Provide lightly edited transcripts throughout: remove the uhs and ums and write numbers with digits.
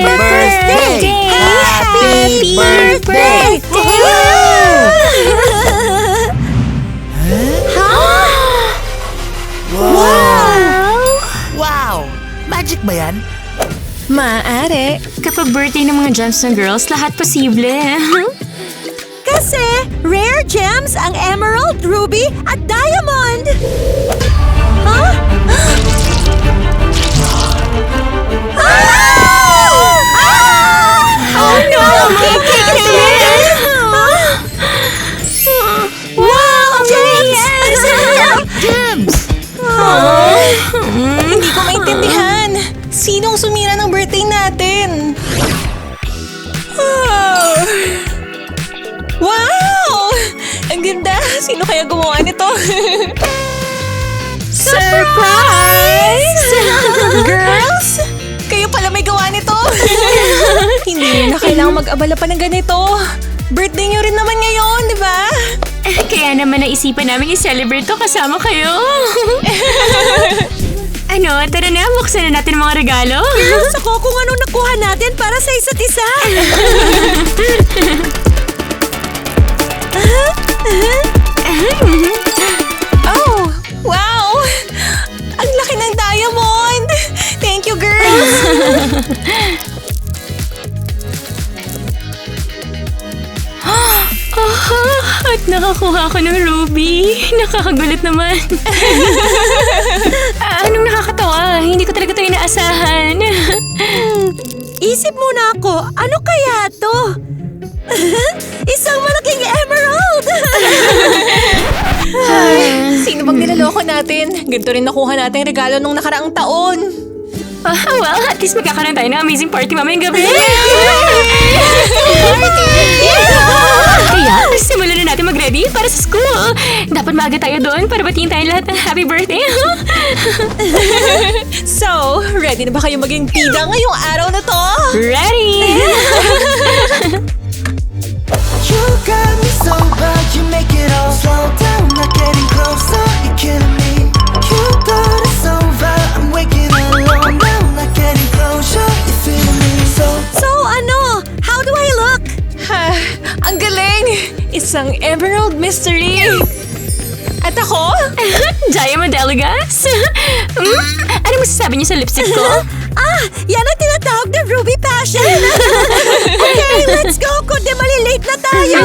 birthday! Happy birthday! Wow! Magic ba yan? Maaari. Kapag birthday ng mga gems ng girls, lahat posible. Kasi rare gems ang emerald, ruby at diamond! Huh? Oh no! Wow! Gems! Gems! Hindi ko maintindihan. Sinong sumira ng birthday natin? Wow! Ang ganda! Sino kaya gumawa nito? Surprise! Girls! Kayo pala may gawa nito! Hindi na kailangang mag-abala pa ng ganito. Birthday niyo rin naman ngayon, di ba? Kaya naman naisipan namin i-celebrate to kasama kayo. Ano, tara na, buksan na natin mga regalo. Girls, ako kung anong nakuha natin para sa isa't isa. Oh! Wow! Ang laki ng diamond! Thank you, girls! At nakakuha ko ng ruby. Nakakagulat naman. Anong nakakatawa? Hindi ko talaga ito inaasahan. Isip muna ako, ano kaya to? Isang malaking emerald! Sino bang niloloko natin? Ganito rin nakuha natin regalo nung nakaraang taon. Well, at least magkakaroon tayo ng amazing party mamayang gabi. Kaya, simulan na natin mag-ready para sa school. Dapat maaga tayo doon para batiin tayo lahat ng happy birthday. So, ready na ba kayo maging bida ngayong araw na to? Ready! You got me so bad, you make it all slow down, not getting closer, you're killing me. You thought it's over, I'm waking alone now, not getting closer, you're feeling me. So ano? How do I look? Ang galing! Isang emerald mystery! At ako? Diamond Elegance? Ano masasabi niyo sa lipstick ko? Yan ang tinatawag na Ruby Passion! Okay, let's go! Kundi malilate na tayo!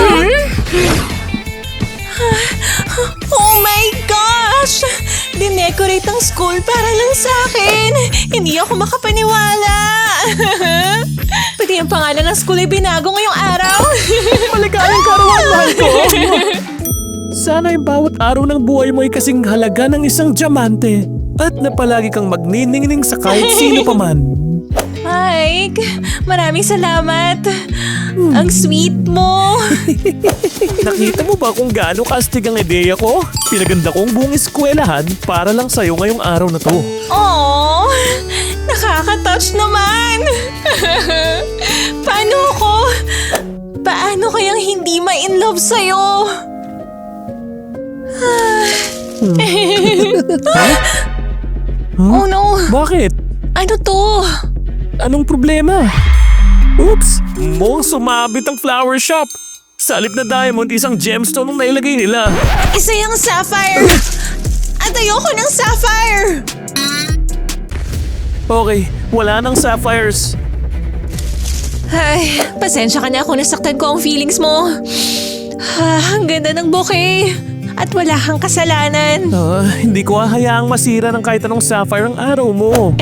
Oh my gosh! Dinecorate ang school para lang sa akin! Hindi ako makapaniwala! Pati ang pangalan ng school ay binago ngayong araw! Maligayang karawan, mahal ko! Sana yung bawat araw ng buhay mo ay kasing halaga ng isang diamante at na palagi kang magniningning sa kahit sino pa man. Mike, maraming salamat! Ang sweet mo! Nakita mo ba kung gaano kaastig ang ideya ko? Pinaganda kong buong eskwelahan para lang sa'yo ngayong araw na to. Aww! Nakaka-touch naman! Paano kayang hindi ma-inlove sa'yo? Oh no! Bakit? Ano to? Anong problema? Oops! Mukhang sumabit ang flower shop. Sa halip na diamond, isang gemstone ang nailagay nila. Isa yung sapphire! At ayoko ng sapphire! Okay, wala nang sapphires. Ay, pasensya ka na kung nasaktan ko ang feelings mo. Ang ganda ng bouquet. At wala kang kasalanan. Hindi ko hahayaang masira ng kahit anong sapphire ang araw mo.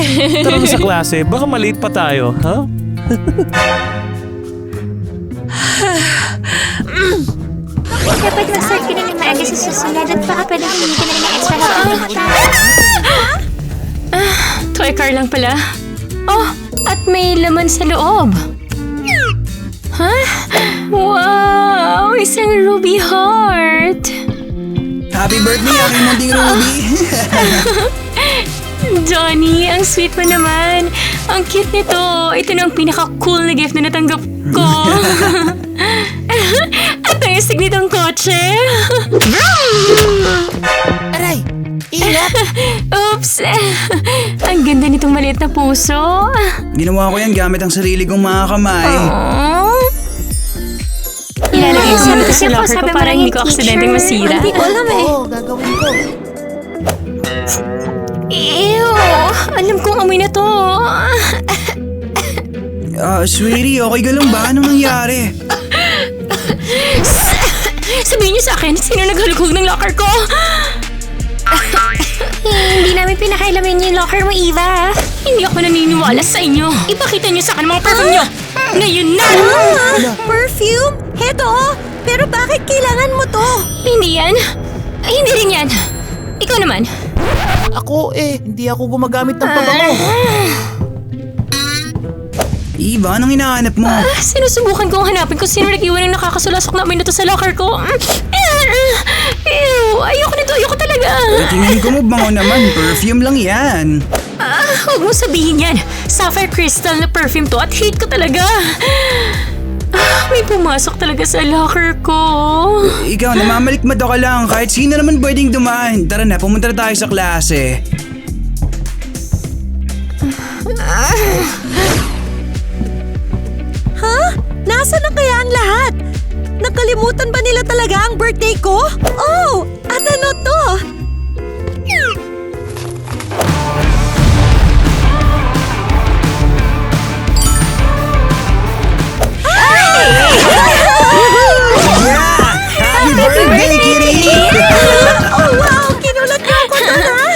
Tara na sa klase, baka malate pa tayo, ha? Dapat mag-start ka na ng maaga sa susunod at baka pwede humingi ka na rin ng extra help. Toy car lang pala. Oh, at may laman sa loob. Wow! Isang ruby heart! Happy birthday, aking munting Ruby! Johnny, ang sweet mo naman. Ang cute nito. Ito na ang pinaka-cool na gift na natanggap ko. At ang istig nitong kotse. Aray! Ingat! Oops! Ang ganda nitong maliit na puso. Ginawa ko yan gamit ang sarili kong mga kamay. Oh. Ilalagay ko sana ito sa Sabi ko, locker ko sabi mo para lang hindi yung ko aksidenteng teacher. masira. Hindi ko alam eh. Oo, gagawin ko. Ew! Alam kong amoy na to. Sweetie, okay ka lang ba? Anong nangyari? Sabihin niyo sa akin, sino naghalughog ng locker ko? Hindi namin pinakailamin yung locker mo, Eva. Hindi ako naniniwala sa inyo. Ipakita niyo sa akin ang mga perfume niyo. Ngayon na! Perfume? Heto oh! Pero bakit kailangan mo to? Hindi yan. Ay, hindi rin yan. Ikaw naman. Ako hindi ako gumagamit ng pabango. Eva, anong hinahanap mo? Sinusubukan kong hanapin kung sino nag-iwan ng nakakasulasok na amoy na to sa locker ko. Ew! Ayoko nito. Ayoko talaga. Tingin ko mo bango naman. Perfume lang yan. Huwag mo sabihin yan. Sapphire crystal na perfume to at hate ko talaga. May pumasok talaga sa locker ko. Ikaw, namamalikmado ka lang. Kahit sino naman pwedeng dumaan. Tara na, pumunta na tayo sa klase. Ha? Nasaan na kaya ang lahat? Nakalimutan ba nila talaga ang birthday ko? Oh! At ano to? Happy birthday, Kitty! Oh wow! Kinulat niyo ako doon ha?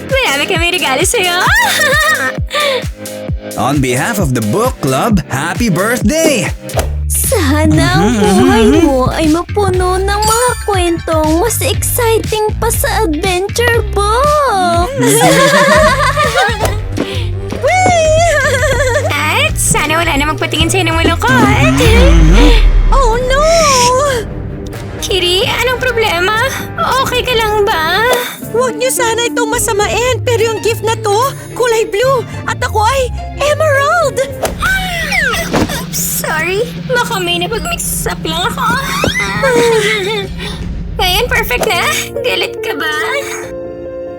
Marami kami regalo sa'yo. On behalf of the book club, happy birthday! Sana ang buhay mo ay mapuno ng mga kwentong mas exciting pa sa adventure book. At sana wala na magpatingin sa'yo ng malungkot. Oh no! Kiri, anong problema? Okay ka lang ba? Huwag niyo sana itong masamain, pero yung gift na to, kulay blue, at ako ay emerald! Sorry, baka may napag-mix up lang ako. Ngayon, perfect na. Galit ka ba?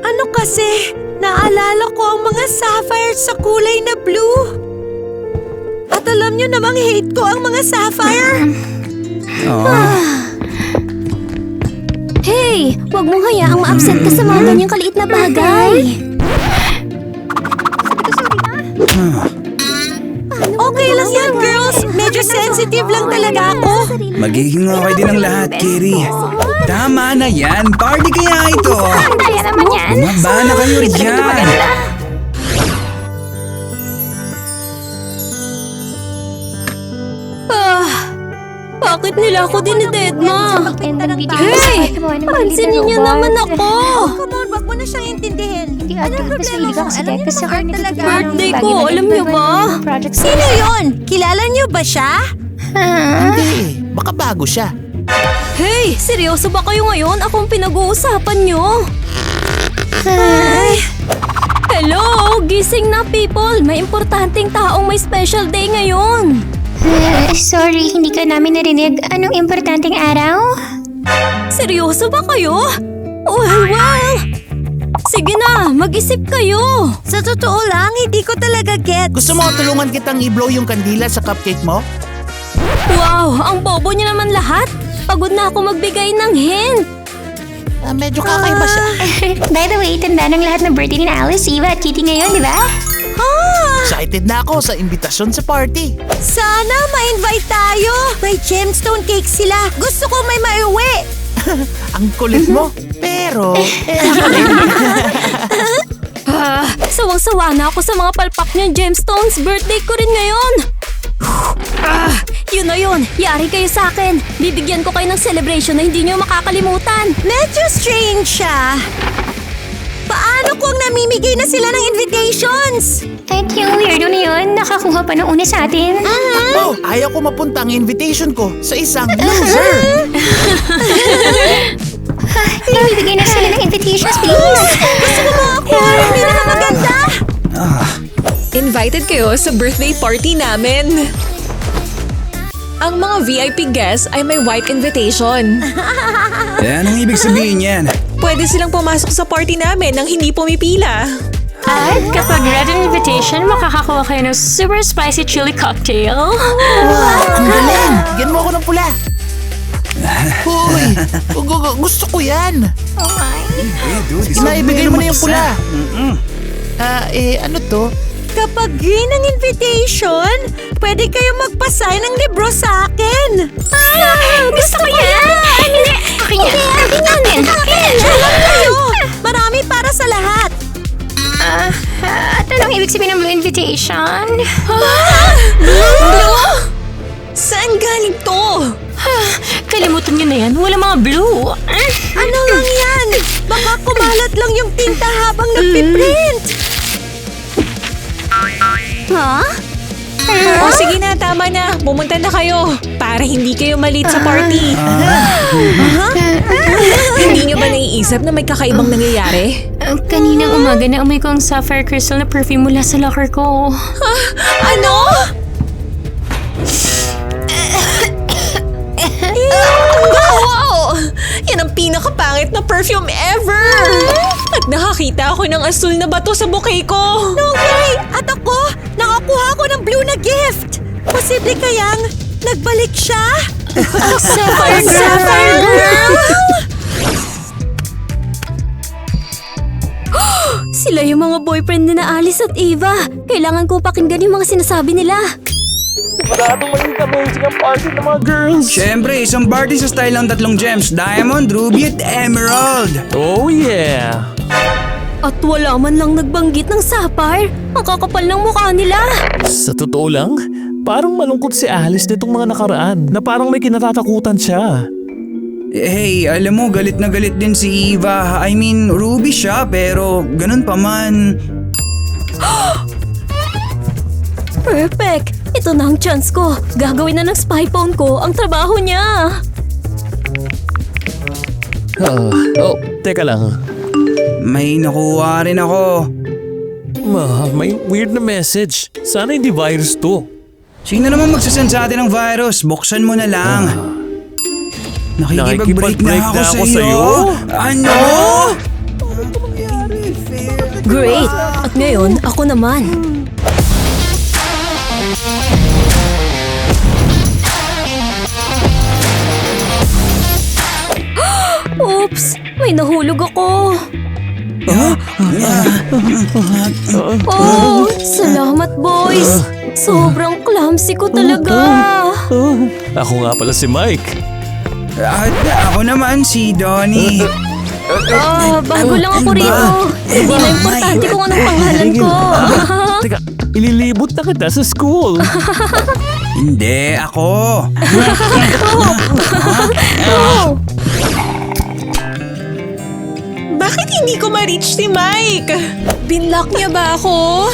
Ano kasi, naalala ko ang mga sapphire sa kulay na blue. At alam niyo namang hate ko ang mga sapphire. Hey, wag mong hayaang ma-upset ka sa mga ganyang kaliit na bagay. Okay lang yan, girls. Medyo sensitive lang talaga ako. Magiging okay din ang lahat, Kitty. Tama na yan. Party kaya ito. Ang daya naman yan. Maba na kayo dyan. Bakit nila ako dinidedma? Magpinta ng Hey! Pansinin niyo naman ako! Come on, wag mo na siyang intindihin. Hindi Anong agad, mas problema mahilig mo? ako sa Alam dad niyo kasi bang ako art nito talaga? Birthday ko, alam niyo ba? Sino yon? Kilala niyo ba siya? Hindi, baka bago siya. Hey! Seryoso ba kayo ngayon? Akong pinag-uusapan niyo? Hello! Gising na, people! May importanteng taong may special day ngayon! Sorry, hindi ka namin narinig. Anong importanteng araw? Seryoso ba kayo? Well! Sige na, mag-isip kayo! Sa totoo lang, hindi ko talaga get. Gusto mo tulungan kitang i-blow yung kandila sa cupcake mo? Wow! Ang bobo niyo naman lahat! Pagod na ako magbigay ng hint! Medyo kakaiba siya. By the way, tanda ng lahat ng birthday ni Alice, Eva at Kitty ngayon, di ba? Excited na ako sa imbitasyon sa party. Sana ma-invite tayo. May gemstone cake sila. Gusto ko may maiuwi. Ang kulit mo. Pero, Sawang-sawa na ako sa mga palpak niyang gemstones. Birthday ko rin ngayon! Yun na yun! Yari kayo sa akin! Bibigyan ko kayo ng celebration na hindi niyo makakalimutan! Medyo strange siya. Paano kung namimigay na sila ng invitations? At yung weirdo na yun, nakakuha pa ng una sa atin. oh, ayaw ko mapunta ang invitation ko sa isang loser. Namibigay na sila ng invitations, please. Gusto ko makakuha ng pinakamaganda. Invited kayo sa birthday party namin. Ang mga VIP guests ay may white invitation. Anong ibig sabihin yan? pwede silang pumasok sa party namin nang hindi pumipila. At kapag red an invitation, makakakuha kayo ng super spicy chili cocktail. Ang galing! Bigyan mo ako ng pula. Hoy! Gusto ko yan! Ibigay mo na yung pula. Ano to? Kapag green ang invitation, pwede kayong magpasign ng libro sa akin. Gusto ko yan! Hindi! Akin yan! Akin yan! Alam kayo, marami para sa lahat. At anong ibig sabihin ng blue invitation? Blue? Saan galing to? Kalimutan nyo na yan. Wala mga blue. Ano lang yan? Baka kumalat lang yung tinta habang nagpiprint. Ha? O sige na, tama na. Pumunta na kayo para hindi kayo malate sa party. Hindi nyo ba naiisip na may kakaibang nangyayari? Kaninang umaga na amoy ko ang sapphire crystal na perfume mula sa locker ko. Ano? Wow! Yan ang pinakapangit na perfume ever! At nakakita ako ng asul na bato sa bouquet ko. No way! At ako, nakakuha ko ng blue na gift. Posible kayang nagbalik siya? Sapphire girl! Sila yung mga boyfriend ni na Alice at Eva. Kailangan ko pakinggan yung mga sinasabi nila. Siguradong maging amazing ang party ng mga girls. Siyempre, isang party sa style ng 3 gems. Diamond, Ruby at Emerald. Oh yeah! At wala man lang nagbanggit ng sapphire. Ang kakapal ng mukha nila. Sa totoo lang, parang malungkot si Alice nitong mga nakaraan na parang may kinatatakutan siya. Hey, alam mo, galit na galit din si Eva. I mean, Ruby siya, pero ganun pa man. Perfect! Ito na ang chance ko. Gagawin na ng spy phone ko ang trabaho niya. Teka lang. May nakuha rin ako. May weird na message. Sana hindi virus to. Sino naman magsasend sa atin ng virus? Buksan mo na lang. Nakikipag-break na ako sa'yo. Ano? Great! At ngayon, ako naman. Oops! May nahulog ako. Oh! Salamat, boys! Sobrang clumsy ko talaga. Ako nga pala si Mike. At ako naman si Donnie. Bago lang ako rito. Hindi na importante kung anong pangalan ko. Teka, ililibot na kita sa school. Hindi, ako. Bakit hindi ko ma-reach si Mike? Binlock niya ba ako?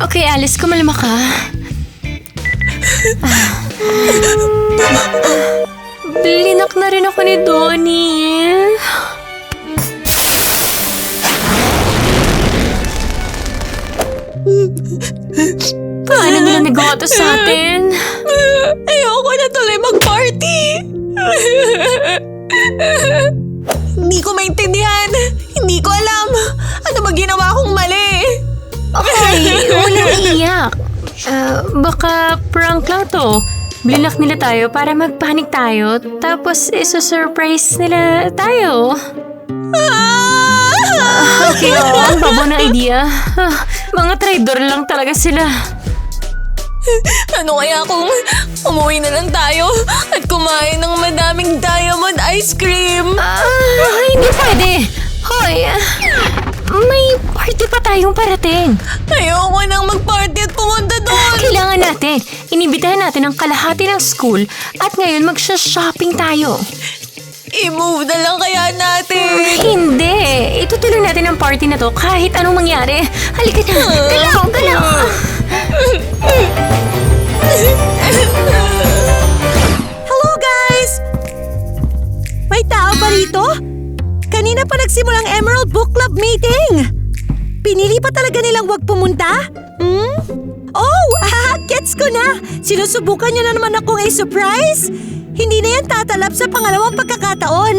Okay, Alice, kumalma ka. Blinak na rin ako ni Donnie. Paano nila nagawa to sa atin? Ayoko na tuloy mag-party. Hindi ko maintindihan. Hindi ko alam. Ano ba ginawa kong mali? Okay, walang iiyak. Baka prank lang to. Blinak nila tayo para magpanik tayo, tapos isusurprise nila tayo. Okay, ang babo ng idea. Mga traidor lang talaga sila. Ano kaya kung umuwi na lang tayo at kumain ng madaming diamond ice cream? Hindi pwede. Hoy, may party pa tayong parating. Ayoko nang mag-party at pumunta doon. Kailangan natin. Inibitahan natin ang kalahati ng school at ngayon magsha-shopping tayo. I-move na lang kaya natin. Hindi. Itutuloy natin ang party na to kahit anong mangyari. Halika na. Galaw, galaw. Hello, guys! May tao ba rito? Kanina pa nagsimulang Emerald Book Club meeting. Pinili pa talaga nilang wag pumunta? Oh, gets ko na! Sinusubukan niyo na naman akong i-surprise? Hindi na yan tatalab sa pangalawang pagkakataon.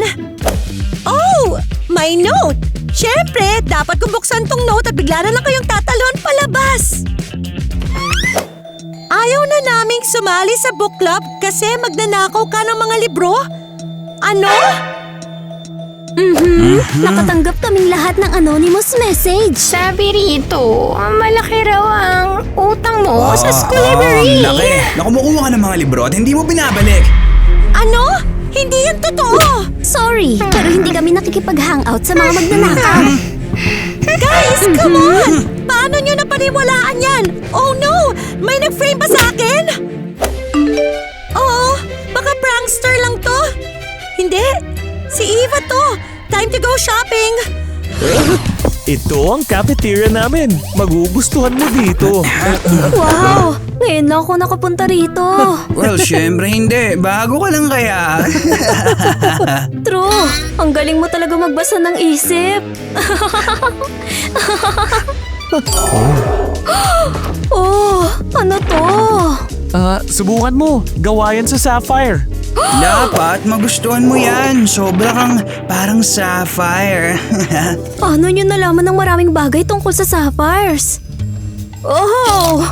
Oh, may note! Siyempre, dapat kong buksan tong note at bigla na lang kayong tatalon palabas. Ayaw na naming sumali sa book club kasi magnanakaw ka ng mga libro? Ano? Nakatanggap kaming lahat ng anonymous message. Sabi rito, malaki raw ang utang mo sa school library. Laki. Nakumukuha ka ng mga libro at hindi mo binabalik. Ano? Hindi yan totoo! Sorry, pero hindi kami nakikipag-hangout sa mga magnanakaw. Guys, come on! Paano nyo napaniwalaan yan? Oh no! May nag-frame pa sa akin? Oo, baka prankster lang to. Hindi, si Eva to. Time to go shopping. Ito ang cafeteria namin. Magugustuhan mo dito. Wow! Ngayon lang ako nakapunta rito. Well, syempre hindi. Bago ka lang kaya. True! Ang galing mo talaga magbasa ng isip. Oh, ano to? Subukan mo. Gawayan sa Sapphire. Dapat magustuhan mo yan. Sobra kang parang sapphire. Paano nyo nalaman ng maraming bagay tungkol sa sapphires? Oh!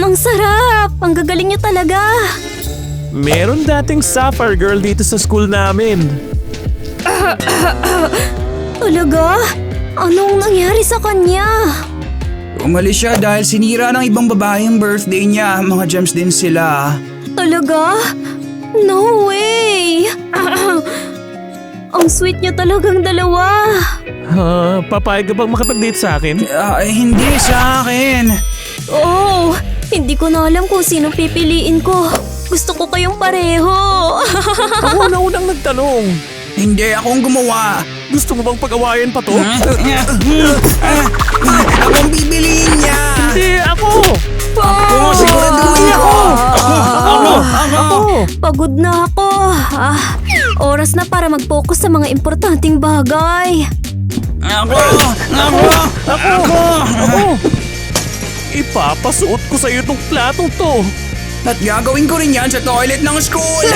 Ang sarap! Ang gagaling nyo talaga! Meron dating Sapphire girl dito sa school namin. Talaga? Anong nangyari sa kanya? Umalis siya dahil sinira ng ibang babae ang birthday niya. Mga gems din sila. Talaga? No way! Ang sweet nyo talagang dalawa. Papayag ka bang makipag-date sa akin? Hindi sa akin. Oh, hindi ko na alam kung sino pipiliin ko. Gusto ko kayong pareho. Ako na unang nagtanong. Hindi akong gumawa. Gusto mo bang pag-awayan pa to? Akong bibiliin niya. Hindi, ako! Ako, siguraduhin ako. Ako! Pagod na ako. Oras na para mag-focus sa mga importanteng bagay. Ako. Ipapasuot ko sa iyo tong platong to. At gagawin ko rin yan sa toilet ng school.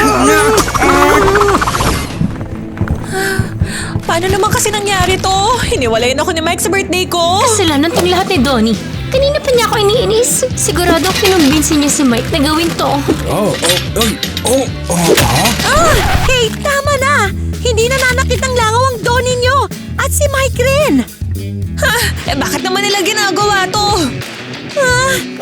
Paano naman kasi nangyari to? Hiniwalayan ako ni Mike sa birthday ko. Kasalanan tong lahat ni Donnie. Kanina pa niya ako iniinis. Sigurado kinumbinsin niya si Mike na gawin to. Hey, tama na! Hindi na nanakit ang langaw ang Donnie nyo! At si Mike rin! Bakit naman nila ginagawa to?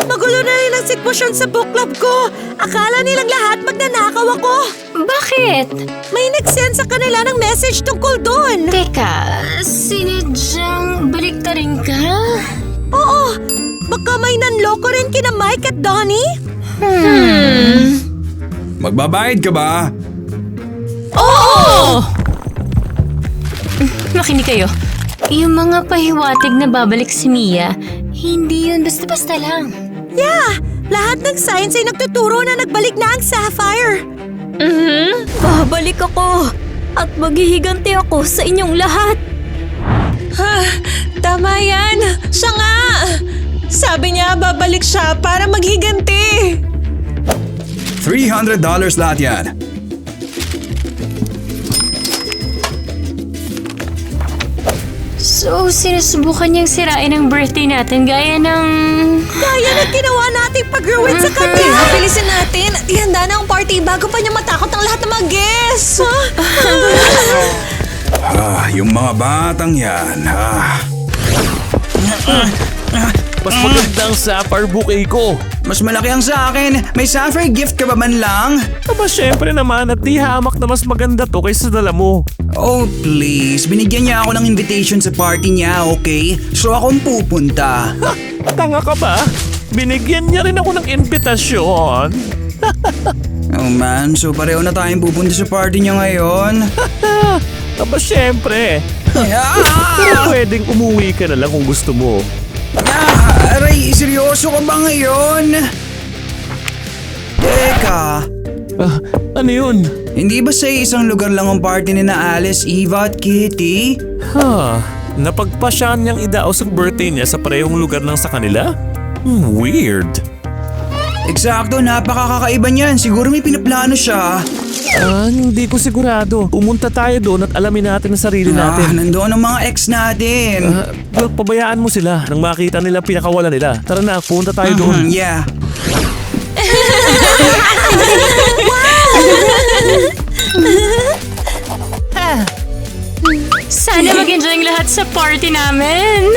Magulo na rin ang sitwasyon sa book club ko. Akala nilang lahat magnanakaw ako. Bakit? May nag-send sa kanila ng message tungkol doon. Teka, sinidyang baliktarin ka? Oo, baka may nanloko rin kina Mike at Donnie? Magbabayad ka ba? Oo! Makinig kayo. Yung mga pahiwatig na babalik si Mia, hindi yun basta-basta lang. Yeah, lahat ng signs ay nagtuturo na nagbalik na ang Sapphire. Babalik ako. At maghihiganti ako sa inyong lahat. Tama yan. Siya nga. Sabi niya babalik siya para maghiganti. $300 lahat yan. So, sinusubukan niyang sirain ang birthday natin gaya ng... Kaya na ginawa nating pag-ruin sa kanya. Bilisan natin. Ihanda na ang party bago pa niya matakot ang lahat ng mga guests. Yung mga batang yan. Mas maganda ang Sapphire bouquet ko. Mas malaki ang sa akin. May sapphire gift ka ba man lang? Aba, syempre naman at di hamak na mas maganda to kaysa dala mo. Oh, please. Binigyan niya ako ng invitation sa party niya, okay? So akong pupunta. Tanga ka ba? Binigyan niya rin ako ng imbitasyon. Oh man, so pareho na tayong pupunta sa party niya ngayon. Aba, syempre. Pero pwedeng umuwi ka na lang kung gusto mo. Aray, seryoso ka ba ngayon? Teka, Ano yun? hindi ba sa isang lugar lang ang party ni na Alice, Eva at Kitty? Napagpasyahan niyang idaos ang birthday niya sa parehong lugar ng sa kanila? Weird. Eksakto, napakakakaiba niyan. Siguro may pinaplano siya. Hindi ko sigurado. Pumunta tayo doon at alamin natin ang sarili natin. Nandoon ang mga ex natin. Pabayaan mo sila nang makita nila pinakawala nila. Tara na, pumunta tayo doon. Yeah. Sana mag-enjoy ang lahat sa party namin.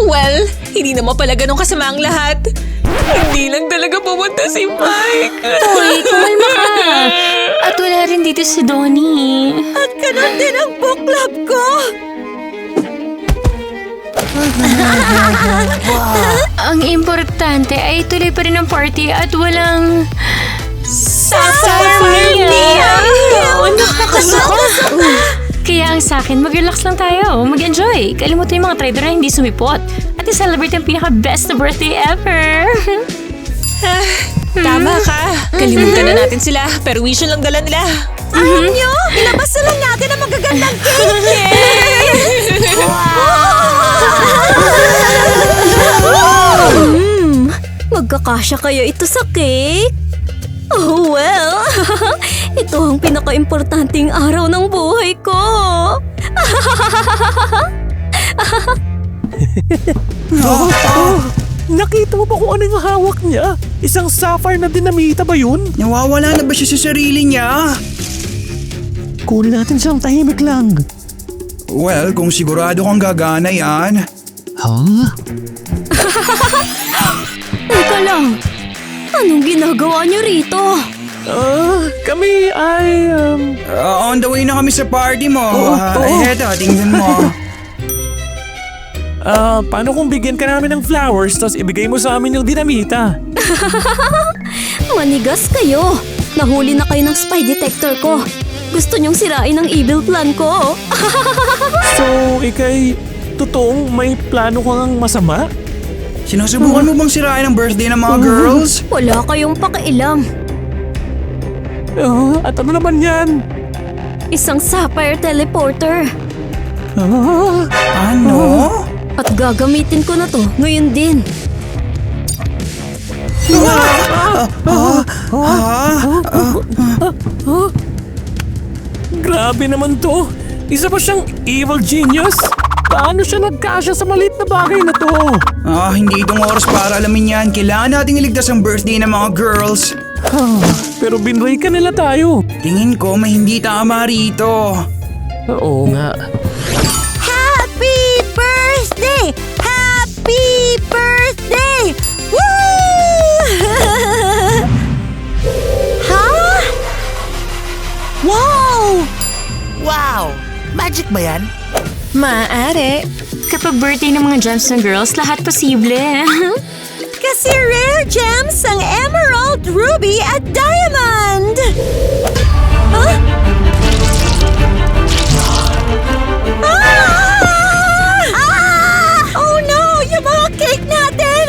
Well, hindi naman pala ganun kasama ang lahat. Hindi lang talaga pumunta si Mike. Uy, kumalma ka. At wala rin dito si Donnie. At ganun din ang book club ko. Ang importante ay tuloy pa rin ang party at walang... Mia! Kaya ang sa'kin, mag-relax lang tayo. Mag-enjoy. Kalimutan yung mga trader na hindi sumipot. At i-celebrate ang pinaka-best na birthday ever. Tama ka. Kalimutan na natin sila. Pero wish lang dala nila. Alam nyo, ilabas na lang natin ang magagandang cake! Magkakasya kayo ito sa cake? Oh well, ito ang pinaka-importanting araw ng buhay ko. Nakita mo ba kung ano yung hawak niya? Isang sapphire na dinamita ba yun? Nawawala na ba siya sa sarili niya? Kunin natin siyang tahimik lang. Well, kung sigurado kang gagana yan. Teka lang, anong ginagawa niyo rito? Kami ay... On the way na kami sa party mo. Heto, tingnan mo. Paano kung bigyan ka namin ng flowers tapos ibigay mo sa amin yung dinamita? Manigas kayo. Nahuli na kayo ng spy detector ko. Gusto niyong sirain ang evil plan ko. So, ikay totoong may plano kang masama? Sinusubukan mo bang sirain ang birthday ng mga girls? Wala kayong pakialam. At ano naman yan? Isang sapphire teleporter. Ano? At gagamitin ko na to ngayon din. Grabe naman to. Isa pa siyang evil genius. Paano siya nagkasya sa maliit na bagay na to? Hindi itong oras para alamin yan. Kailangan nating iligtas ang birthday ng mga girls. Pero binray ka nila tayo. Tingin ko may hindi tama rito. Oo nga. Happy birthday! Happy birthday! Woo! Ha? Wow! Wow! Magic ba yan? Maaari. Kapag birthday ng mga gems ng girls, lahat posible. Kasi rare gems ang emerald, ruby at diamond! Huh? Oh no! Yung mga cake natin!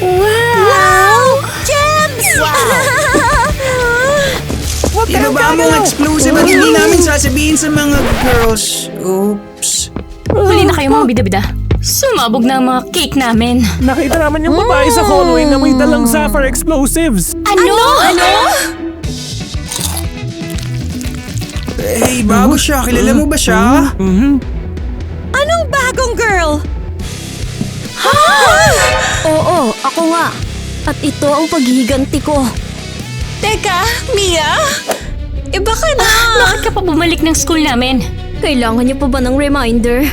Wow! Gems! Ibaba mo ang explosive at hindi namin sasabihin sa mga girls. Oops. Huli na kayo mga bida-bida. Sumabog na ang mga cake namin. Nakita naman yung babae sa hallway na may dalang sapphire explosives. Ano? Hey, bago siya. Kilala mo ba siya? Anong bagong girl? Oo, ako nga. At ito ang paghihiganti ko. Teka, Mia? Iba ka na. Bakit ka pa bumalik ng school namin? Kailangan niyo pa ba ng reminder?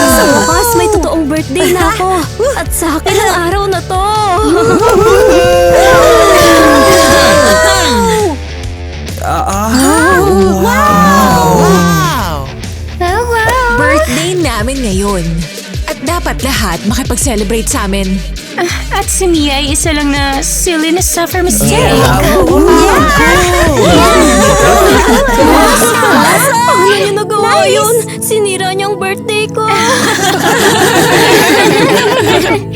Sa wakas, may totoong birthday na ako. At sa akin ang araw na to. Wow! Birthday namin ngayon. At dapat lahat makipag-celebrate sa amin. At si Mia ay isa lang na silly na suffer mistake. Paano niyo nagawa yun? Sinira niyang birthday ko.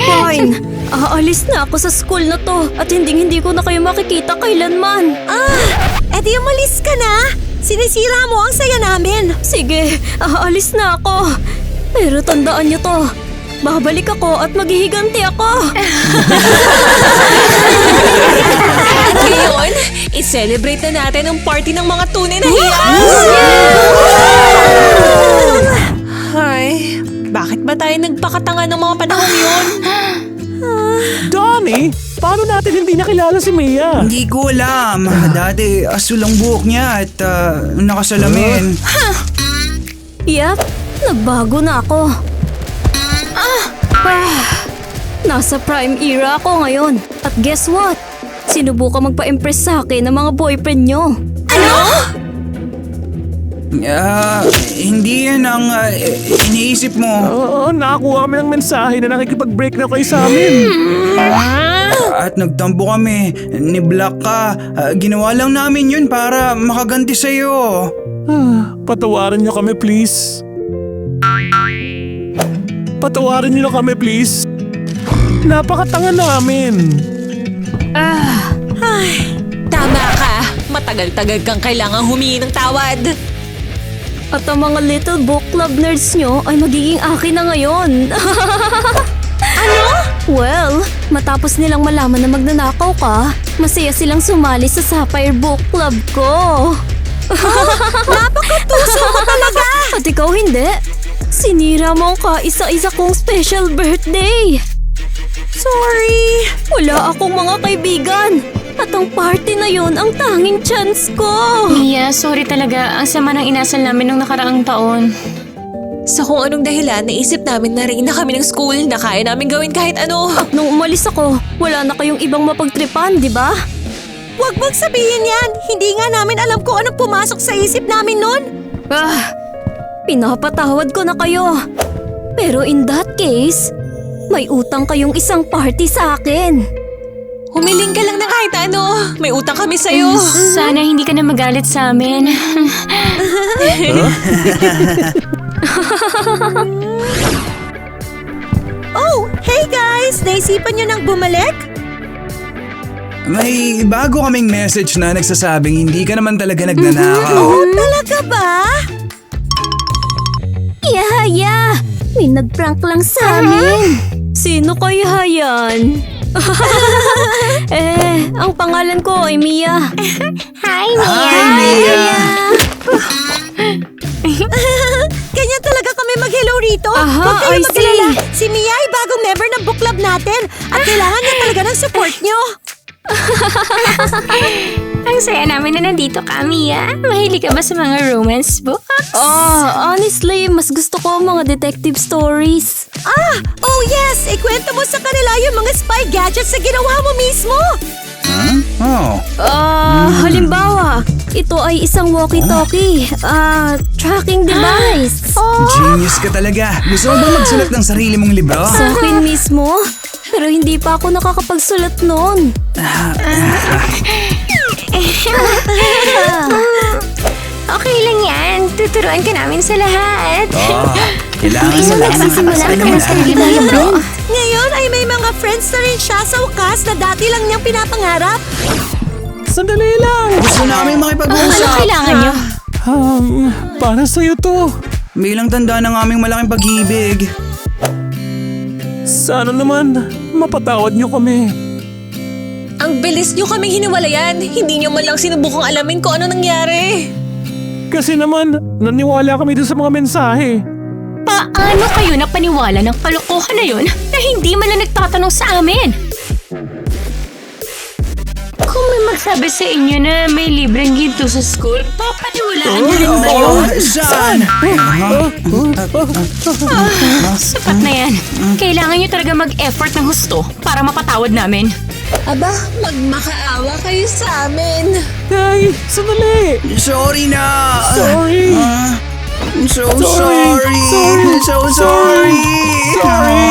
Fine. Aalis na ako sa school na to at hindi ko na kayo makikita kailanman. Edi umalis ka na? Sinisira mo ang saya namin. Sige, aalis na ako. Pero tandaan niyo to. Babalik ako at maghihiganti ako. At ngayon, i-celebrate na natin ang party ng mga tunay na heroes! Ay, bakit ba tayo nagpakatanga ng mga panahon yun? Donnie, paano natin hindi nakilala si Mia? Hindi ko alam. Dati asul ang buhok niya at nakasalamin. Yep, nagbago na ako. Nasa prime era ako ngayon. At guess what? Sinubukan magpa-impress sa akin ng mga boyfriend nyo. Hindi yan ang iniisip mo. Oo, nakakuha kami ng mensahe na nakikipag-break na kayo sa amin. At nagtampo kami. Ni-block ka. Ginawa lang namin yun para makaganti sa'yo. Patawarin niyo kami, please. Patawarin niyo kami, please. Napakatanga namin. Tama ka! Matagal-tagal kang kailangang humingi ng tawad. At ang mga little book club nerds nyo ay magiging akin na ngayon. Ano? Well, matapos nilang malaman na magnanakaw ka, masaya silang sumali sa Sapphire Book Club ko. Napakatuso mo talaga! At ikaw hindi. Sinira mo ang kaisa-isa kong special birthday. Sorry. Wala akong mga kaibigan. At ang party na yon ang tanging chance ko. Mia, sorry talaga. Ang sama ng inasal namin nung nakaraang taon. Sa kung anong dahilan, naisip namin na rin na kami ng school na kaya namin gawin kahit ano. At nung umalis ako, wala na kayong ibang mapagtripan, di ba? Huwag mong sabihin yan. Hindi nga namin alam kung anong pumasok sa isip namin nun. Pinapatawad ko na kayo. Pero in that case, may utang kayong isang party sa akin. Humiling ka lang na kahit ano. May utang kami sa'yo. Sana hindi ka na magalit sa amin. Oh, hey guys! Naisipan nyo nang bumalik? May bago kaming message na nagsasabing hindi ka naman talaga nagnanakaw. Oh, talaga ba? Yaya! May nag-prank lang sa amin. Sino kaya yan? Ang pangalan ko ay Mia. Hi, Mia! Hi, Mia! Ganyan talaga kami mag-hello rito. Aha, Huwag kayo I mag-alala. see. Si Mia ay bagong member ng book club natin at kailangan niya talaga ng support nyo. Ang saya namin na nandito ka, Mia. Mahilig ka ba sa mga romance books? Honestly, mas gusto ko ang mga detective stories. Oh yes! Ikwento mo sa kanila yung mga spy gadgets na ginawa mo mismo. Oh. Halimbawa, ito ay isang walkie-talkie, tracking device. Genius ka talaga. Gusto mo bang magsulat ng sarili mong libro? Sa akin mismo. Pero hindi pa ako nakakapagsulat noon. Okay lang yan. Tuturuan ka namin sa lahat. Kailangan mo lang Nagsisimula ka mas sarili mo yung friend. Ngayon ay may mga friends na rin siya sa wakas na dati lang niyang pinapangarap. Sandali lang. Gusto namin Ano makipag-usap. kailangan nyo? Para sa'yo to. Bilang tanda ng aming malaking pag-ibig. Sana naman, mapatawad niyo kami. Ang bilis nyo kaming hiniwalayan. Hindi nyo man lang sinubukang alamin kung ano nangyari. Kasi naman, naniwala kami dun sa mga mensahe. Paano kayo napaniwala ng kalokohan na yun na hindi man lang nagtatanong sa amin? Kung may magsabi sa inyo na may libreng ginto sa school, papaniwalaan niyo rin ba yun? Saan? Sapat na yan. Kailangan niyo talaga mag-effort ng husto para mapatawad namin. Aba, magmakaawa kayo sa amin. Ay, sandali. Sorry na. Sorry. I'm so Sorry. sorry. Sorry. I'm so sorry. Sorry.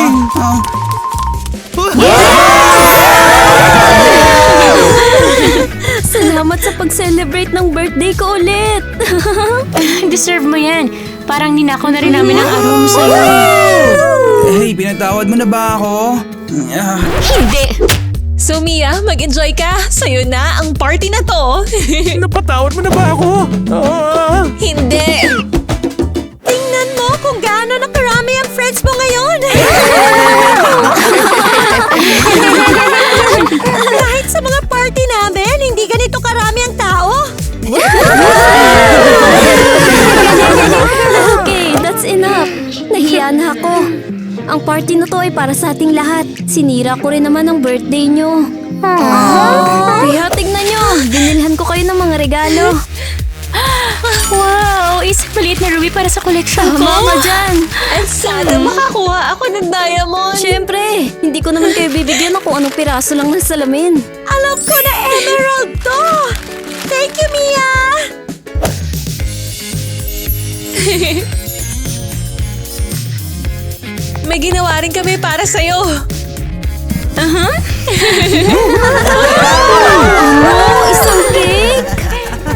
Salamat sa pag-celebrate ng birthday ko ulit. Deserve mo yan. Parang ninakaw na rin namin ang araw mo sa'yo. Hey, pinatawad mo na ba ako? Hindi! So Mia, mag-enjoy ka. Sa'yo na ang party na to. Napatawad mo na ba ako? Hindi. Tingnan mo kung gaano nakarami ang friends mo ngayon. Kahit sa mga party namin, hindi ganito karami ang tao. Okay, that's enough. Nahiya na ako. Ang party na to ay para sa ating lahat. Sinira ko rin naman ang birthday nyo. Kaya tignan nyo, binilhan ko kayo ng mga regalo. Wow! Isang maliit na ruby para sa collection ko. Tama ka dyan. At sana makakuha ako ng diamond. Siyempre, hindi ko naman kayo bibigyan ng kung anong piraso lang ng salamin. Alam ko na emerald to. Thank you, Mia. May ginawa rin kami para sa'yo. Oh, isang cake!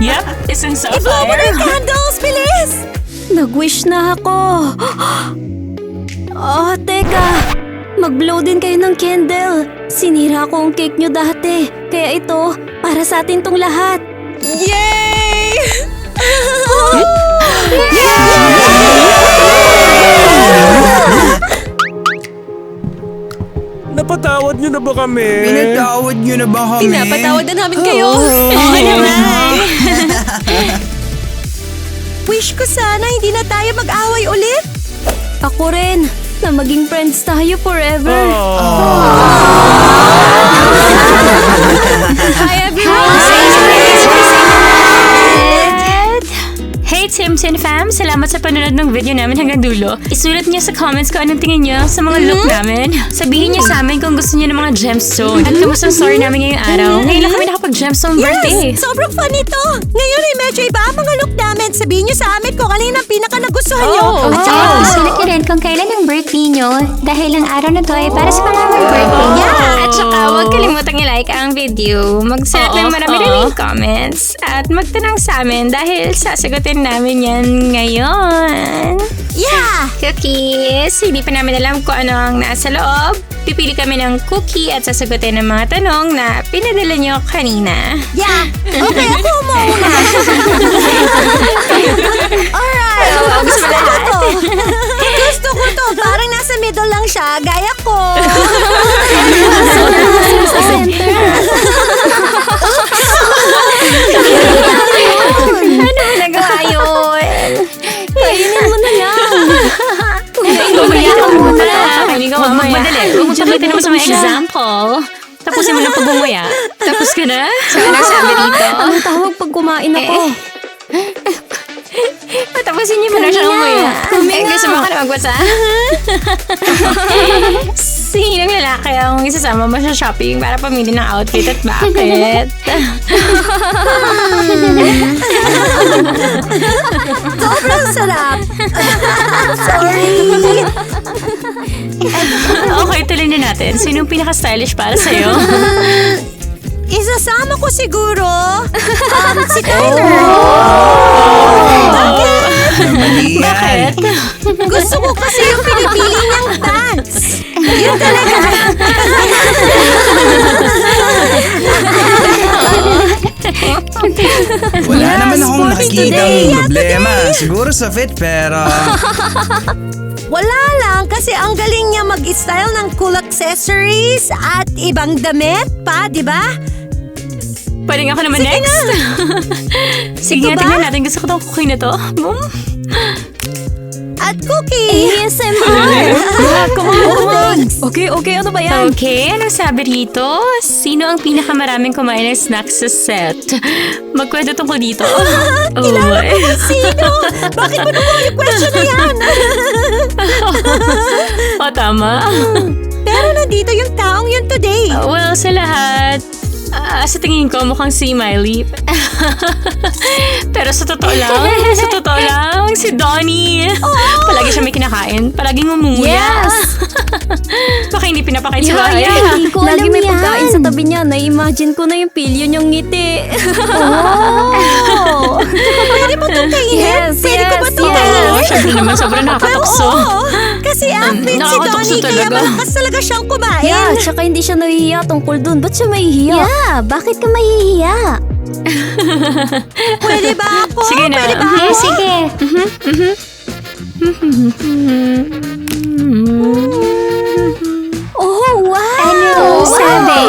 Yep, isang Iblow mo na yung candles, bilis. Nag-wish na ako. Oh, teka. Mag-blow din kayo ng candle. Sinira ko ang cake nyo dati. Kaya ito, para sa atin tong lahat. Yay! Napatawad niyo na ba kami? Pinatawad nyo na ba kami? Pinapatawad na namin kayo. Wish ko sana hindi na tayo mag-away ulit. Ako rin, na maging friends tayo forever. Hi everyone! Hey Timson fam! Salamat sa panonood ng video namin hanggang dulo. Isulat niyo sa comments kung anong tingin niyo sa mga look namin. Sabihin niyo sa amin kung gusto niyo ng mga gemstone. At kamusta ang story namin ngayong araw. Ngayon lang kami nakapag-gemstone birthday. Sobrang fun ito. Ngayon ay medyo iba ang mga look namin. Sabihin niyo sa amin kung alin ang pinaka-nagustuhan niyo. At saka isulat niyo rin kung kailan ang birthday niyo dahil ang araw na to ay para sa mga birthday niyo. At saka huwag kalimutang i-like ang video. Magsulat ng marami-raming comments. At magtanong sa amin dahil sasagutin namin yan ngayon. Yeah! Cookies! Hindi pa namin alam kung ano ang nasa loob. Pipili kami ng cookie at sasagutin ng mga tanong na pinadala nyo kanina. Yeah! Okay, ako muna. Alright! Gusto ko to. Gusto ko to. Parang nasa middle lang siya. Gaya ko. Sa center. Ano ba nagawa yun? Kainin mo na lang. Bumalik ka muna. Kainin ka mamaya. Magmadali. Huwag mo sabitin naman sa mga example. Tapusin mo na pagbumuya. Tapos ka na? Saan ang sabi dito? Anong tawag pag kumain ako? Tapusin niyo muna siya umuya. Gusto mo ka na magbasa? Sinong lalaki ang isasama mo sa shopping para pamili ng outfit at bakit? Sobrang sarap. Sorry. Okay, tuloy na natin. Sinong pinaka-stylish para sa'yo? Isasama ko siguro si Tyler. Bakit? Gusto ko kasi yung pinipili niyang pants. Yun talaga. Wala naman akong sporty nakikitang today, problema. Siguro sa fit, pero... Wala lang kasi ang galing niya mag-style ng cool accessories at ibang damit pa, di ba? Pwede nga ako naman Sige next. Sige nga, Ito ba? tingnan natin. Gusto ko itong cookie na to. At cookie. ASMR. Come on. Okay, ano ba yan? Okay, anong sabi rito? Sino ang pinakamaraming kumain ng snacks sa set? Magkwento tungkol dito. Kilala ko ba sino? Bakit mo nakuha yung question na yan? Tama. Pero nandito yung taong yun today. Well, sa lahat, sa tingin ko mukhang si Miley. Pero sa totoo lang, si Donnie. Palagi siya may kinakain. Palaging umunguya. Yes. Baka hindi pinapakain sa Yeah, bahay. hindi ko Lagi alam may yan. pagkain sa tabi niya. Na-imagine ko na yung pilyo niyang ngiti. Oh! Pwede mo itong kainin? Yes, Pwede ko ba yes, itong yes. kainin? Siyempre naman, sobrang nakakatukso. Oo, Kasi athlete si nakakatukso Donnie, kaya talaga. malakas talaga siyang kumain. Yeah, tsaka hindi siya nahihiya tungkol dun. Ba't siya mahihiya? Yeah, bakit ka mahihiya? Pwede ba ako? Sige na. Pwede ba Okay, ako? sige. Oh, wow! Ano sabi?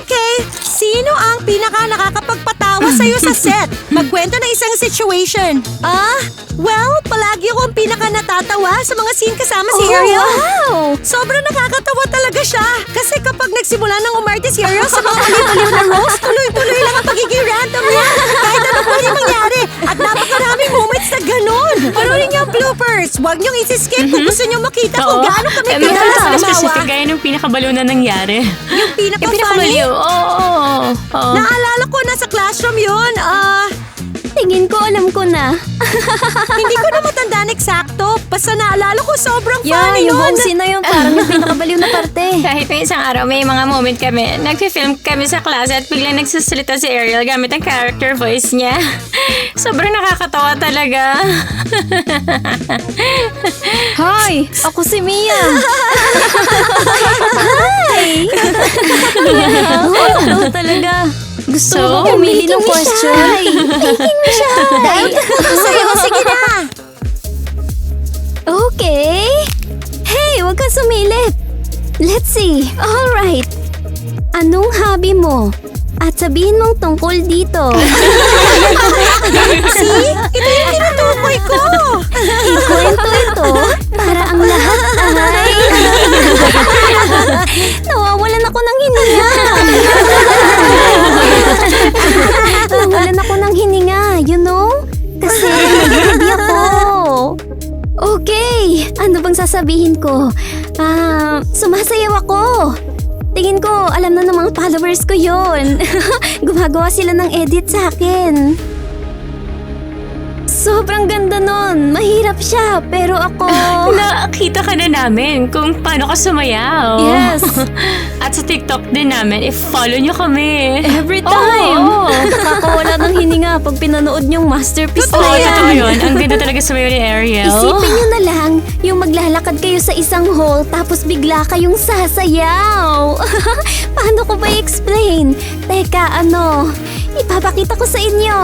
Okay, sino ang pinaka nakakapagpatawa sa'yo sa set? Magkwento ng isang situation. Well, palagi akong pinaka natatawa sa mga scene kasama si Ariel. Wow! Sobrang nakakatawa talaga siya. Kasi kapag nagsimula ng umarte si Ariel sa mga maliw-maliw na roast, tuloy-tuloy lang ang pagiging random niya. Kahit ano pwede mangyari. At napakaraming moments na ganun. Panoorin niyo ang bloopers. Huwag niyong isi-skip kung gusto niyo makita kung gaano kami Meron pinalas ka na specific gaya ng pinakabalo na nangyari. Yung pinaka-funny. Pinakamaliw. Oo. Naalala ko na sa classroom yun. Tingin ko alam ko na. Hindi ko na matandaan eksakto. Basta naalala ko sobrang Yeah, funny yung nun. buong scene na yun parang yung pinakabaliw na parte. Kahit may isang araw, may mga moment kami. Nagfi-film kami sa klase at biglang nagsasalita si Ariel gamit ang character voice niya. Sobrang nakakatawa talaga. Hi! Ako si Mia! Hi! Wow, talaga. Gusto So, mo pumili ng question? Making me shy! Sa'yo, sige na. Okay. Hey, huwag kang sumilip. Let's see. Alright. Anong hobby mo? At sabihin mong tungkol dito. See? Ito yung tinutukoy ko. Ikwento ito para ang lahat ay... Nawawalan ako ng hininga. Nawawalan ako ng hininga, you know? Kasi nag-ready ako. Okay, ano bang sasabihin ko? Sumasayaw ako. Tingin ko, alam na ng mga followers ko yon. Gumagawa sila ng edit sa akin. Sobrang ganda nun. Mahirap siya, pero ako... Nakakita ka na namin kung paano ka sumayaw. Yes. At sa TikTok din namin, i-follow nyo kami. Every time. Oo. Nakakawala ng hininga pag pinanood yung masterpiece Oo, na yan. totoo yun. Ang ganda talaga sumayaw ni Ariel. Isipin nyo na lang, yung maglalakad kayo sa isang hall tapos bigla kayong sasayaw. Paano ko ba i-explain? Teka, ipapakita ko sa inyo.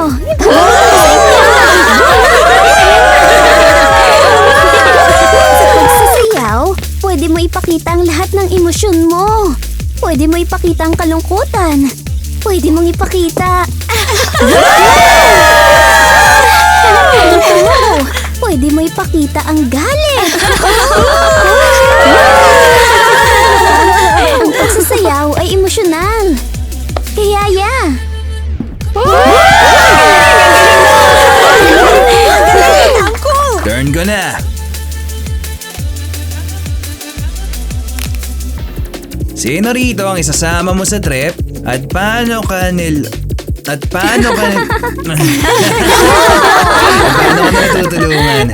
Sa pagsasayaw, pwede mo ipakita ang lahat ng emosyon mo. Pwede mo ipakita ang kalungkutan. Pwede mong ipakita... Pwede mo ipakita ang galit. Ang pagsasayaw ay emosyonal. Kaya Ang cool. Turn ko na. Sino rito ang isasama mo sa trip? At paano ka paano ka natutulungan?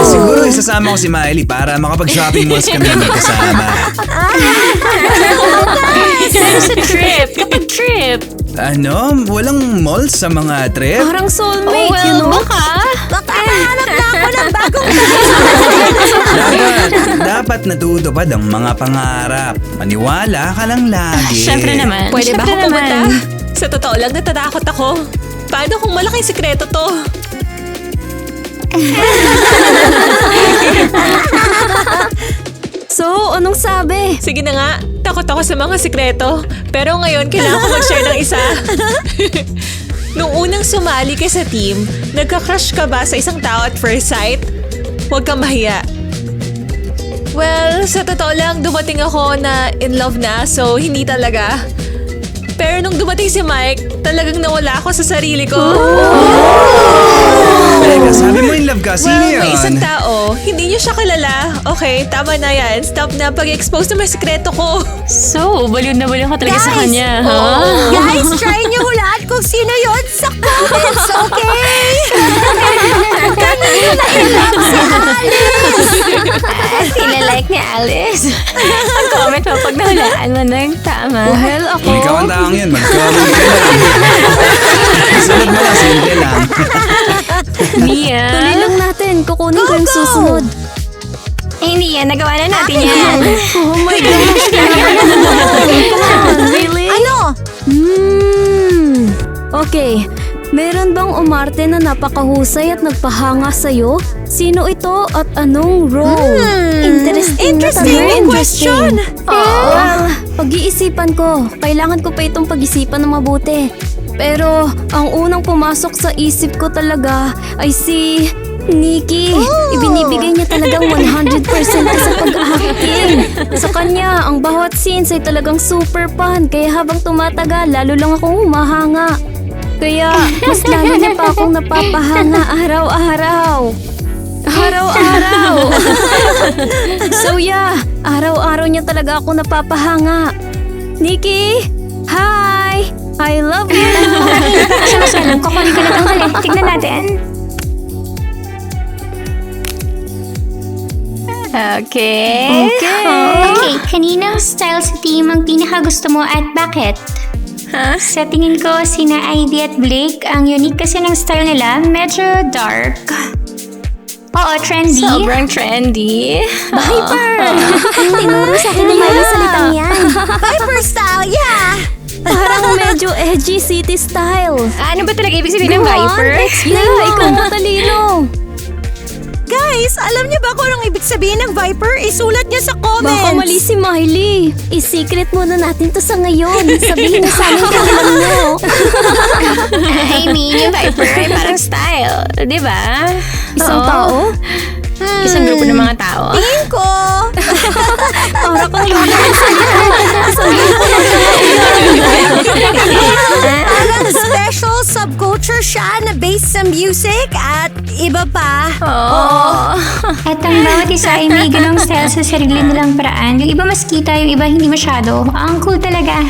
Siguro isasama ko si Miley para makapag-shopping malls kami magkasama. Sa trip. Kapag trip. Walang malls sa mga trip? parang soulmate, you know? Baka. Hanap na ako ng bagong Dapat natutupad ang mga pangarap. Maniwala ka lang lagi. Siyempre naman. Pwede ba ako Siyempre pumunta? naman. Sa totoo lang, natatakot ako. Paano kung malaking sikreto to? So, anong sabi? Sige na nga, takot ako sa mga sikreto. Pero ngayon, kailangan ko mag-share ng isa. Nung unang sumali ka sa team, nagka-crush ka ba sa isang tao at first sight? Huwag kang mahiya. Well, sa totoo lang, dumating ako na in love na, so hindi talaga. Pero nung dumating si Mike, talagang nawala ako sa sarili ko. Teka, sabi mo in love ka. Sino Well, yun? may isang tao, hindi niyo siya kilala. Okay, tama na yan. Stop na pag-expose na may sikreto ko. So, baliw na baliw ka talaga sa Guys, kanya, ha? Guys, try niyo hulaan kung sino yun sa comments, okay? Kanino na ilap si Alice? Kinalike ni Alice. Ang comment mo pag nahulaan mo ng tama. Well, ako... Kung ikaw ang taong yun, mag-comment ka lang. Sunod mo lang, simple lang. Mia. Tuloy lang natin. Kukunin ko yung Go! susunod. Hindi yan. Nagawa na natin yan. Oh my gosh. Come on, really? Ano? Okay. Meron bang umarte na napakahusay at nagpahanga sa'yo? Sino ito at anong role? Interesting na Interesting tanong. question. Well, pag-iisipan ko. Kailangan ko pa itong pag-isipan ng mabuti. Pero ang unang pumasok sa isip ko talaga ay si Nikki. Ibinibigay niya talagang 100% sa pag-acting. Sa kanya, ang bawat scenes ay talagang super fun. Kaya habang tumatagal, lalo lang akong humahanga. Kaya mas lalo niya pa akong napapahanga araw-araw. Araw-araw. So yeah, araw-araw niya talaga ako napapahanga. Nikki! Hi! I love you! Salam, kukunin ko na itong huli. Tignan natin. Okay. Okay, kaninang style sa team ang pinakagusto mo at bakit? Sa tingin ko, sina Ivy at Blake, ang unique kasi ng style nila, medyo dark. Oo, trendy. Sobrang trendy. Viper! Tinuro sa akin ng mga salitang yan. Viper style, yeah! Parang medyo edgy city style. Ano ba talaga ibig sabihin ng Go on, Viper? explain mo. Ikaw matalino. Guys, alam niyo ba kung anong ibig sabihin ng Viper? Isulat niyo sa comments. Baka mali si Miley. I-secret muna natin to sa ngayon. Sabihin na sa amin kung alam nyo. I mean, yung Viper ay parang style. Di ba? Isang Oo. tao? Isang grupo ng mga tao. Tingin ko. Para kang lula ng salita. Isang grupo ng Parang special subculture siya na based sa music at iba pa. Oo. At ang bawat isa ay may ganong style sa sarili nilang paraan. Yung iba mas kita, yung iba hindi masyado. Ang cool talaga.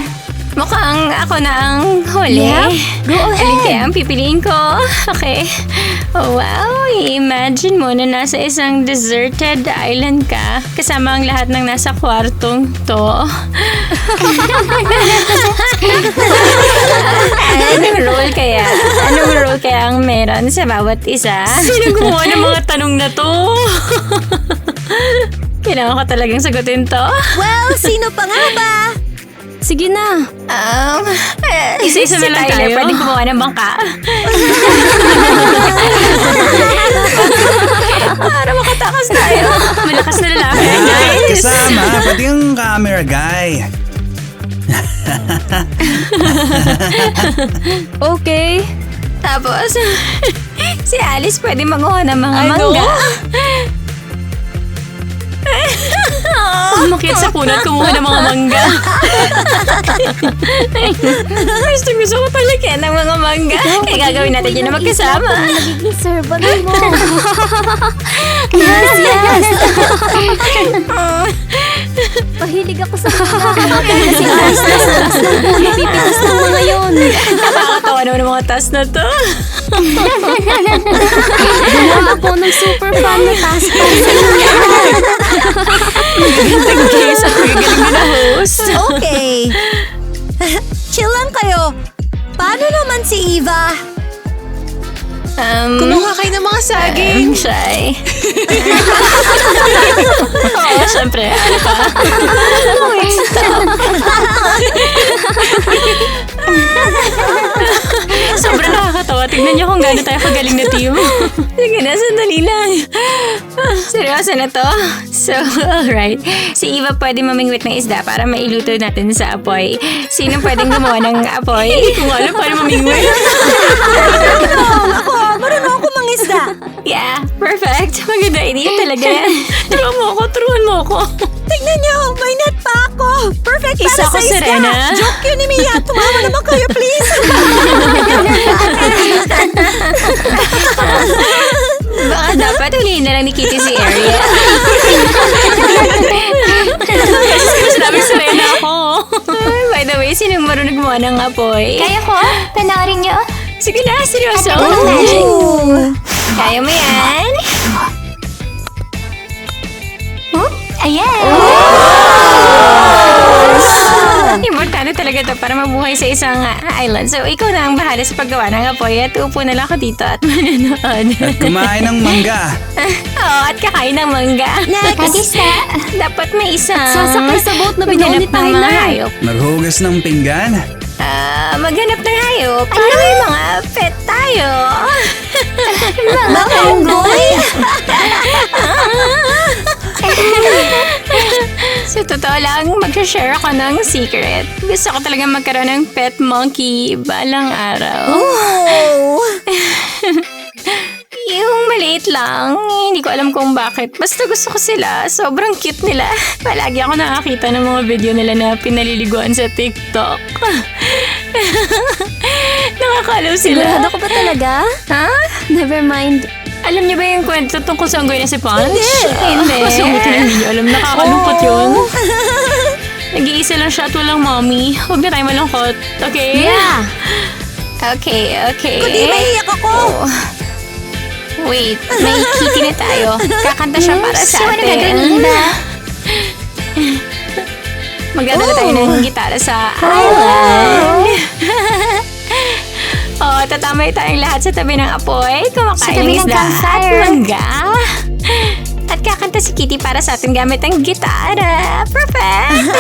Mukhang ako na ang huli. Yeah? Go ahead. Alin kaya ang pipiliin ko? Okay. Oh, wow. Imagine mo na nasa isang deserted island ka kasama ang lahat ng nasa kwartong to. Anong role kaya? Anong role kaya ang meron sa bawat isa? Sino gumawa ng mga tanong na to? Kailangan ko talagang sagutin to. Well, sino pa nga ba? Sige na. Isa-isa na lang tayo. Pwedeng gumawa ng bangka. Para makatakas tayo. Malakas na lalaki, guys. Kasama, pati yung camera guy. Okay. Tapos, si Alice pwede manguha ng mga Ano? mangga. Umakyat sa puno at kumuha ng mga mangga. Gusto ko palagyan ng mga mangga. Kaya gagawin natin yun na magkasama. Nagiging servant mo. Yes, yes. Pahilig ako sa mga kasi taas ng puno, pipitas ng mga yun. Nakakatawa naman ng mga task na to. Gumawa ako ng super fun na task para sa inyo. Tag-gays at galing din na host. Okay. Chill lang kayo. Paano naman si Eva? Kumuha kayo ng mga saging. I'm shy. Oo, syempre. Ano pa? Sobrang nakakatawa. Tignan niyo kung gaano tayo kagaling na team. Sige na, sandali lang. Seryoso na to? So, alright. Si Eva pwede mamingwit ng isda para mailuto natin sa apoy. Sino pwedeng gumawa ng apoy? Kung alam paano mamingwit. Marunong ako mangisda. Yeah, perfect. Maganda idea talaga yan. Turuan mo ako. Tignan niyo, may net pa ako. Perfect para Isa sa ko, isda. Serena. Joke yun ni Mia. Tumawa naman kayo, please. Baka dapat huliin na lang ni Kitty si Ariel. Mas dami Serena ako. By the way, sinong marunong gumawa ng apoy? Kaya ko, panoorin niyo. Sige na, seryoso. Kaya mo yan. Ayan. Importante talaga ito para mabuhay sa isang island. So, ikaw na ang bahala sa paggawa ng apoy at upo na lang ako dito at manonood. At kumain ng mangga. Oo, at kakain ng mangga. Next! Dapat may isang... Sasakay sa boat na binuo ni maghanap ng mga Tyler. hayop. Maghugas ng pinggan. Maghanap ng hayop. Para may mga pet tayo. Mga unggoy? Sa totoo lang, mag-share ako ng secret. Gusto ko talaga magkaroon ng pet monkey balang araw. Oh! Yung maliit lang, hindi ko alam kung bakit. Basta gusto ko sila. Sobrang cute nila. Palagi ako nakakita ng mga video nila na pinaliliguan sa TikTok. Nakakalaw sila. Sigurado ko ba talaga? Ha? Never mind. Alam niyo ba yung kwento tungkol sa unggoy na si Punch? Hindi. Oh. Mas mabuti na hindi niyo alam. Nakakalungkot yun. Nag-iisa lang siya at walang mommy. Huwag na tayo malungkot. Okay? Yeah! Okay. Kundi maiiyak ako. Wait, may kitty na tayo. Kakanta siya para sa So, ano atin. gagawin ba? Magdadala tayo ng gitara sa island. Tatamay tayong lahat sa tabi ng apoy. Sa Kumakain tabi ng ng isda at campfire. mangga. At kakanta si Kitty para sa atin gamit ang gitara. Perfect!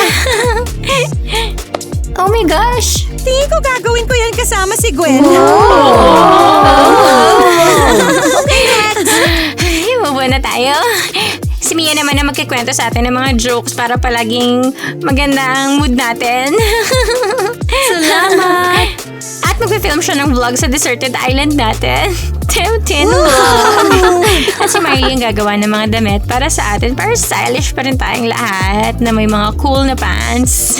Oh my gosh! Tingin ko gagawin ko yan kasama si Gwen. Ay, bubuo na tayo. Si Mia naman na magkikwento sa atin ng mga jokes para palaging maganda ang mood natin. Salamat! At magpe-film siya ng vlog sa deserted island natin. Tin vlog. At si Miley ang gagawa ng mga damit para sa atin. Para stylish pa rin tayong lahat na may mga cool na pants.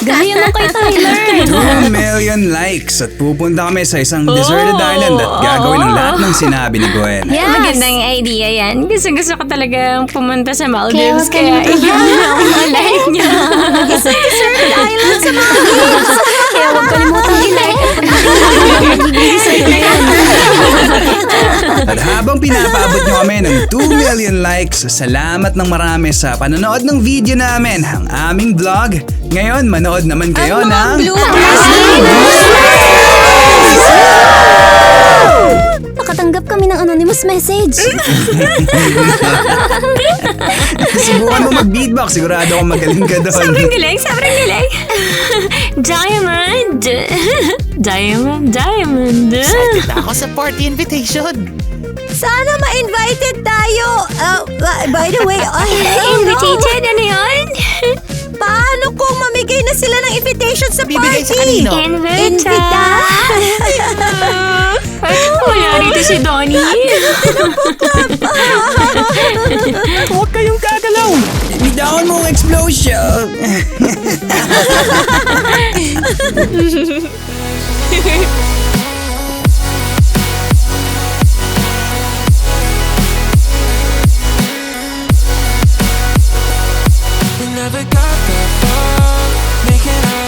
Gaya lang kay Tyler! 2 million likes at pupunta kami sa isang deserted island at gagawin ang lahat ng sinabi ni Gwen. Yes! Magandang idea yan. Gusto ko talagang pumunta sa Maldives. Kaya Kaya huwag kalimutan like niya. Isang deserted island sa mga kids. Kaya huwag kalimutang i-like at mag-i-decide na yan. At habang pinapaabot nyo kami ng 2 million likes, salamat ng marami sa panonood ng video namin, ang aming vlog. Ngayon, manood naman kayo ng... Nakatanggap kami ng anonymous message. Subukan mo mag-beatbox, sigurado akong magaling ka doon. Sobrang galing. Diamond. Diamond. Excited na ako sa party invitation. Sana ma-invited tayo. By the way, Invited? Ano yun? paano kung mamigay na sila ng invitation sa party? Bibigay sa kanino? Invita? Wala rito si Donnie. Huwag kayong gagalaw! Bitawan mo ang explosion! We never got that far, making our